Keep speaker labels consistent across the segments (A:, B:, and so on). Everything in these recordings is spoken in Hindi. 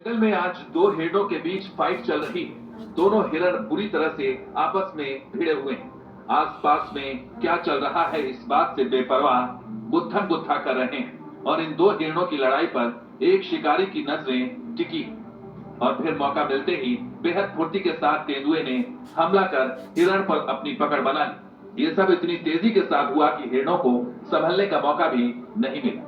A: जंगल में आज दो हिरणों के बीच फाइट चल रही है। दोनों हिरण बुरी तरह से आपस में भिड़े हुए हैं। आसपास में क्या चल रहा है इस बात से बेपरवाह गुत्थम गुत्था कर रहे हैं और इन दो हिरणों की लड़ाई पर एक शिकारी की नजरें टिकी और फिर मौका मिलते ही बेहद फुर्ती के साथ तेंदुए ने हमला कर हिरण पर अपनी पकड़ बना ली। ये सब इतनी तेजी के साथ हुआ कि हिरणों को संभलने का मौका भी नहीं मिला।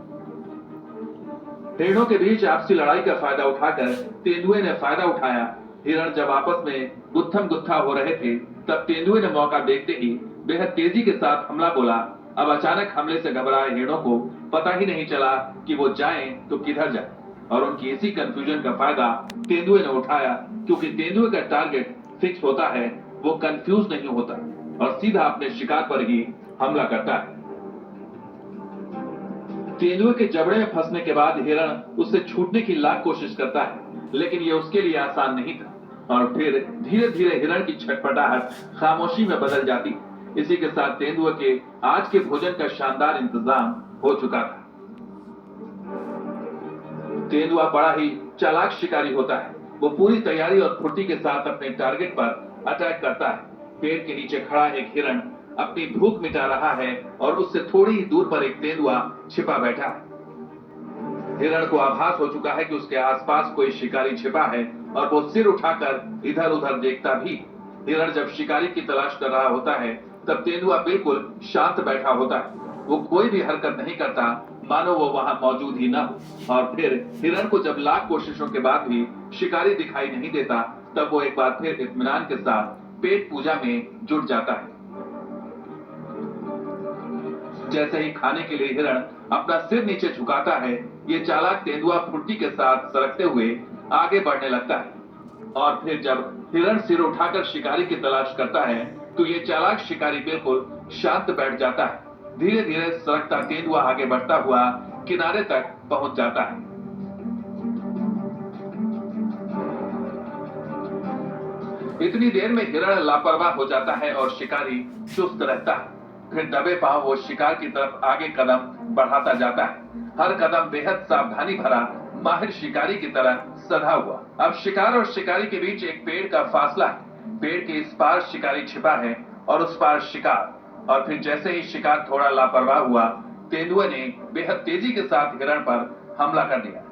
A: हिरणों के बीच आपसी लड़ाई का फायदा उठाकर तेंदुए ने फायदा उठाया। हिरण जब आपस में गुत्थम गुत्था हो रहे थे तब तेंदुए ने मौका देखते ही बेहद तेजी के साथ हमला बोला। अब अचानक हमले से घबराए हिरणों को पता ही नहीं चला कि वो जाएं तो किधर जाए और उनकी इसी कंफ्यूजन का फायदा तेंदुए ने उठाया, क्योंकि तेंदुए का टारगेट फिक्स होता है, वो कंफ्यूज नहीं होता और सीधा अपने शिकार पर ही हमला करता है। तेंदुए के जबड़े में फंसने के बाद हिरण उससे छूटने की लाख कोशिश करता है, लेकिन ये उसके लिए आसान नहीं था और फिर धीरे धीरे हिरण की छटपटाहट खामोशी में बदल जाती। इसी के साथ तेंदुए के आज के भोजन का शानदार इंतजाम हो चुका था। तेंदुआ बड़ा ही चालाक शिकारी होता है। वो पूरी तैयारी और फुर्ती के साथ अपने टारगेट पर अटैक करता है। पेड़ के नीचे खड़ा एक हिरण अपनी भूख मिटा रहा है और उससे थोड़ी ही दूर पर एक तेंदुआ छिपा बैठा है। हिरण को आभास हो चुका है कि उसके आसपास कोई शिकारी छिपा है और वो सिर उठाकर इधर उधर देखता भी। हिरण जब शिकारी की तलाश कर रहा होता है तब तेंदुआ बिल्कुल शांत बैठा होता है। वो कोई भी हरकत नहीं करता, मानो वो वहां मौजूद ही न हो। और फिर हिरण को जब लाख कोशिशों के बाद भी शिकारी दिखाई नहीं देता तब वो एक बार फिर इत्मीनान के साथ पेट पूजा में जुट जाता है। जैसे ही खाने के लिए हिरण अपना सिर नीचे झुकाता है, ये चालाक तेंदुआ फुर्ती के साथ सरकते हुए आगे बढ़ने लगता है और फिर जब हिरण सिर उठाकर शिकारी की तलाश करता है तो ये चालाक शिकारी बिल्कुल शांत बैठ जाता है। धीरे धीरे सरकता तेंदुआ आगे बढ़ता हुआ किनारे तक पहुंच जाता है। इतनी देर में हिरण लापरवाह हो जाता है और शिकारी चुस्त रहता है। फिर दबे पांव वो शिकार की तरफ आगे कदम बढ़ाता जाता है, हर कदम बेहद सावधानी भरा, माहिर शिकारी की तरह सधा हुआ। अब शिकार और शिकारी के बीच एक पेड़ का फासला है। पेड़ के इस पार शिकारी छिपा है और उस पार शिकार। और फिर जैसे ही शिकार थोड़ा लापरवाह हुआ, तेंदुए ने बेहद तेजी के साथ हिरण पर हमला कर दिया।